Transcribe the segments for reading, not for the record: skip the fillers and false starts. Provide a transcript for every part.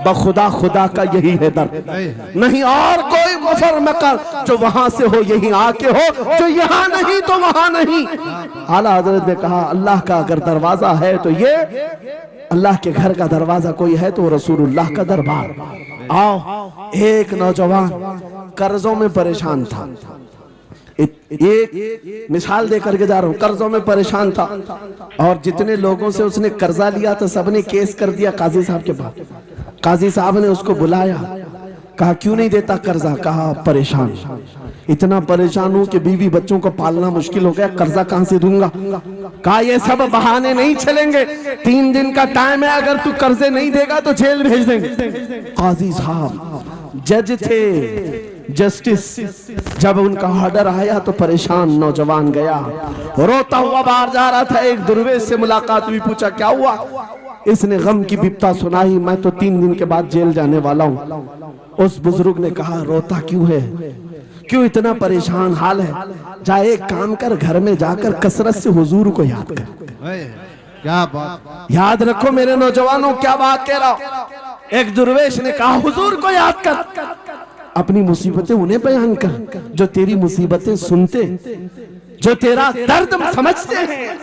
बखुदा खुदा का यही है दर, नहीं और कोई गुफर मकर जो वहां से हो यही आके हो, जो यहाँ नहीं तो वहां नहीं। आला हजरत ने कहा अल्लाह का अगर दरवाजा है तो ये अल्लाह के घर का दरवाजा कोई है तो रसूलुल्लाह का दरबार। आओ, एक नौजवान कर्जों में परेशान था, एक मिसाल दे करके जा रहा हूं, कर्जों में परेशान था और जितने लोगों से उसने कर्जा लिया था सबने केस कर दिया काजी साहब के पास। काजी साहब ने उसको बुलाया, कहा क्यों नहीं देता कर्जा? कहा परेशान, इतना परेशान हूं कि बीवी बच्चों को पालना मुश्किल हो गया, कर्जा कहां से दूंगा? कहा ये सब बहाने नहीं चलेंगे, 3 दिन का टाइम है, अगर तू कर्जे नहीं देगा तो जेल भेज देंगे। काजी साहब जज थे, जस्टिस, जब उनका ऑर्डर आया तो परेशान नौजवान गया, रोता हुआ बाहर जा रहा था। एक दुर्वेश से मुलाकात हुई, पूछा क्या हुआ? इसने गम की बिपता सुनाई, मैं तो 3 दिन के बाद जेल जाने वाला हूं। उस बुजुर्ग ने कहा रोता क्यों है, क्यों इतना परेशान हाल है? जा एक काम कर, घर में जाकर कसरत से हुजूर को याद कर। क्या बात, याद रखो मेरे नौजवानों, क्या बात कह रहा हूं। एक दुर्वेश ने कहा हुजूर को याद कर, अपनी मुसीबतें उन्हें बयान कर जो तेरी मुसीबतें सुनते, जो तेरा दर्द समझते हैं।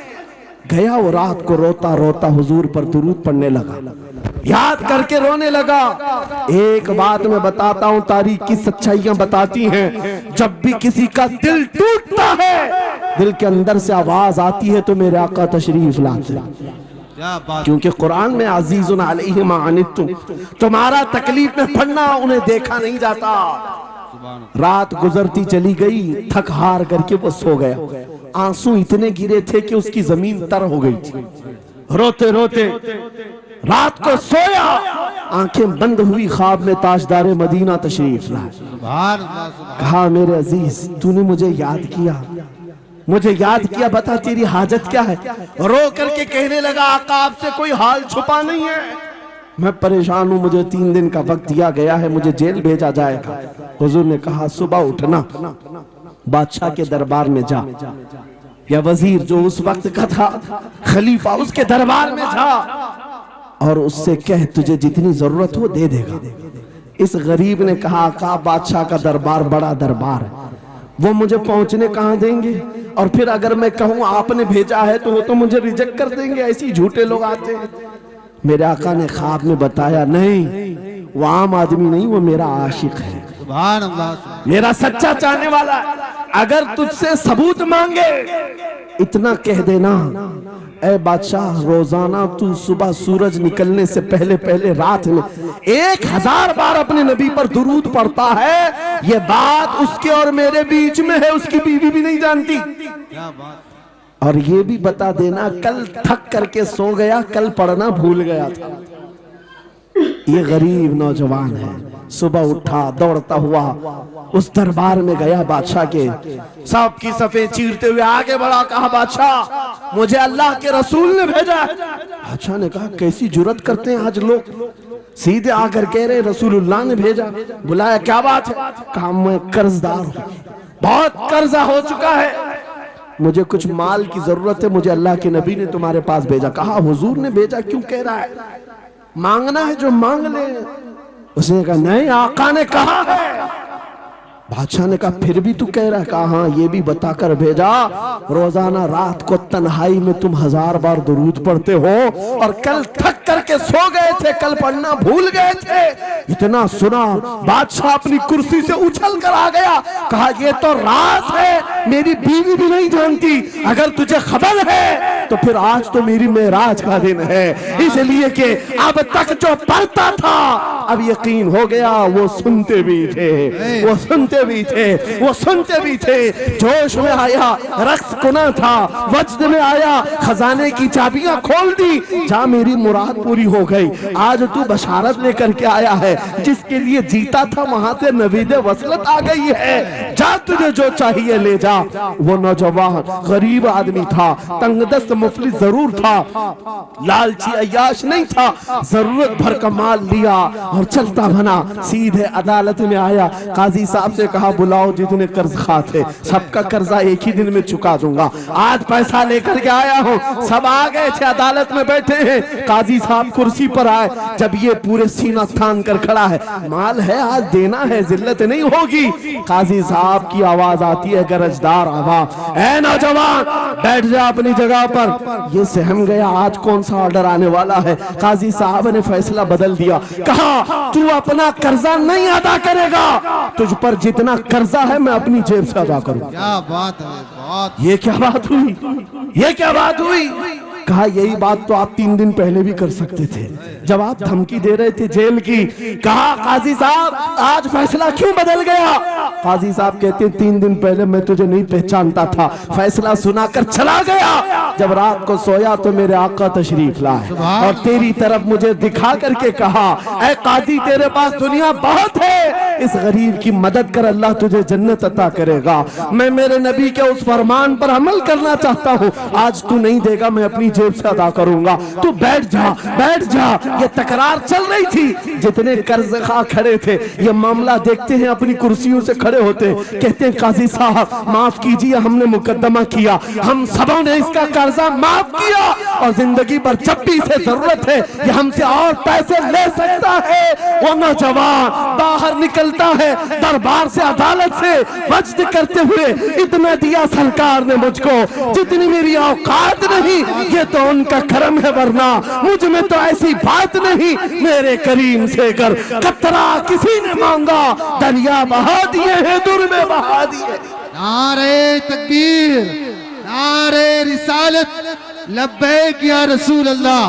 गया वो रात को रोता रोता हुजूर पर दुरूद पढ़ने लगा, याद करके रोने लगा। एक बात मैं बताता हूं, तारीख की सच्चाइयां बताती हैं, जब भी किसी का दिल टूटता है, दिल के अंदर से आवाज आती है तो मेरे आका तशरीफ लाते हैं। क्योंकि कुरान में अजीजुन अलैहि मा अनित्तुम, तुम्हारा तकलीफ में पड़ना उन्हें देखा नहीं जाता। रात गुजरती चली गई, थक हार करके वो सो गया। आंसू इतने गिरे थे कि उसकी जमीन तर हो गई थी। रोते रोते रात को सोया, आंखें बंद हुई, ख्वाब में ताजदारे मदीना तशरीफ लाए। कहा मेरे अजीज तूने मुझे याद किया, मुझे याद किया, बता तेरी हाजत क्या है? रो करके कहने लगा आका आपसे कोई हाल छुपा नहीं है, मैं परेशान हूं, मुझे 3 दिन का वक्त दिया गया है, मुझे जेल भेजा जाएगा। हुजूर ने कहा सुबह उठना, बादशाह के दरबार में जा, या वजीर जो उस वक्त का था खलीफा, उसके दरबार में जा और उससे कह तुझे जितनी जरूरत हो दे देगा। इस गरीब ने कहा आका बादशाह का दरबार बड़ा दरबार है, वो मुझे पहुंचने कहां देंगे, और फिर अगर मैं कहूं आपने भेजा है तो वो तो मुझे रिजेक्ट कर देंगे, ऐसे ही झूठे लोग आते हैं। मेरे आका ने ख्वाब में बताया नहीं, वो आम आदमी नहीं, वो मेरा आशिक है, सुभान अल्लाह, मेरा सच्चा चाहने वाला है। अगर तुझसे सबूत मांगे इतना कह देना, ऐ बादशाह रोजाना तू सुबह सूरज निकलने से पहले पहले रात में 1000 बार अपने नबी पर दुरूद पढ़ता है, ये बात उसके और मेरे बीच में है, उसकी बीवी भी नहीं जानती। और ये भी बता देना कल थक करके सो गया, कल पढ़ना भूल गया था। ये गरीब नौजवान है, सुबह उठा दौड़ता हुआ उस दरबार में गया, बादशाह के सबकी सफेद चीरते हुए आगे बढ़ा, कहा बादशाह मुझे अल्लाह के रसूल ने भेजा। बादशाह ने कहा कैसी जुर्रत करते हैं आज लोग, सीधे आकर कह रहे रसूलुल्लाह ने भेजा। बुलाया क्या बात है? कहा मैं कर्जदार हूं, बहुत कर्जा हो चुका है, मुझे कुछ माल की जरूरत है, मुझे अल्लाह के नबी ने तुम्हारे पास भेजा। कहा हुजूर ने भेजा, क्यों कह रहा है, मांगना है जो मांग ले। उसने कहा नहीं आका ने कहा है। बादशाह ने कहा फिर भी तू कह रहा है? कहा हाँ ये भी बताकर भेजा, रोजाना रात को तन्हाई में तुम 1000 बार दुरूद पढ़ते हो, और कल थक करके सो गए थे, कल पढ़ना भूल गए थे। इतना सुना बादशाह अपनी कुर्सी से उछल कर आ गया, कहा ये तो राज है, मेरी बीवी भी नहीं जानती, अगर तुझे खबर है तो फिर आज तो मेरी मेराज का दिन है, इसलिए कि अब तक जो पढ़ता था अब यकीन हो गया, वो सुनते भी थे, वो सुनते भी थे, वो सुनते भी थे। जोश में आया, रक्स कुना था, वज्द में आया, खजाने की चाबियां खोल दी, जा मेरी मुराद पूरी हो गई। आज तू बशारत लेकर के आया है, जिसके लिए जीता था वहां से नवीद वसलत आ गई है, जा तुझे जो चाहिए ले जा। वो नौजवान गरीब आदमी था, तंगदस्त मुफलिस जरूर था, लालची अय्याश नहीं था, जरूरत भर का माल लिया और चलता बना, सीधे अदालत में आया। काजी साहब से कहा बुलाओ जितने कर्ज खा थे, सबका कर्जा एक ही दिन में चुका दूंगा, आज पैसा लेकर के आया हूँ। सब आ गए थे, अदालत में बैठे हैं। काजी साहब साहब कुर्सी पर आए, जब ये पूरे सीना थान कर खड़ा है, माल है आज देना है, जिल्लत नहीं होगी। काजी साहब की आवाज आती है, गरजदार आवाज, ऐ नौजवान बैठ जा अपनी जगह पर। ये सहम गया, आज कौन सा ऑर्डर आने वाला है। काजी साहब ने फैसला बदल दिया, कहा तू अपना कर्जा नहीं अदा करेगा, तुझ पर जितना कर्जा है मैं अपनी जेब से अदा करूं। क्या बात है, बहुत। ये क्या बात हुई, ये क्या बात हुई। कहा यही बात तो आप 3 दिन पहले भी कर सकते थे, जब आप धमकी दे रहे थे जेल की। कहा काजी साहब आज फैसला क्यों बदल गया। काजी साहब कहते 3 दिन पहले मैं तुझे नहीं पहचानता था, फैसला सुनाकर चला गया। जब रात को सोया तो मेरे आका तशरीफ लाए और तेरी तरफ मुझे दिखा करके कहा, ऐ काजी तेरे पास दुनिया बहुत है, इस गरीब की मदद कर, अल्लाह तुझे जन्नत अता करेगा। मैं मेरे नबी के उस फरमान पर अमल करना चाहता हूँ, आज तू नहीं देगा मैं अपनी जेब से अदा करूंगा, तू बैठ जा बैठ जा। ये तकरार चल रही थी, जितने कर्ज खा खड़े थे ये मामला देखते हैं अपनी कुर्सियों से खड़े होते, कहते हैं काजी साहब माफ कीजिए, हमने मुकदमा किया, हम सबों ने इसका कर्जा माफ किया और जिंदगी भर जब भी इसे जरूरत है ये हमसे और पैसे ले सकता है। वो नौजवान बाहर निकलता है दरबार से, अदालत से वज्द करते हुए, इतना दिया सरकार ने मुझको जितनी मेरी औकात नहीं, ये तो उनका करम है, वरना मुझ में तो ऐसी बात नहीं। मेरे करीम से कर कतरा किसी ने मांगा, दरिया बहा दिए हैं, दुर में बहा दिए। नारे तकबीर, नारे रिसालत, लब्बैक या रसूल अल्लाह,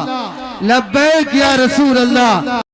लब्बैक या रसूल अल्लाह।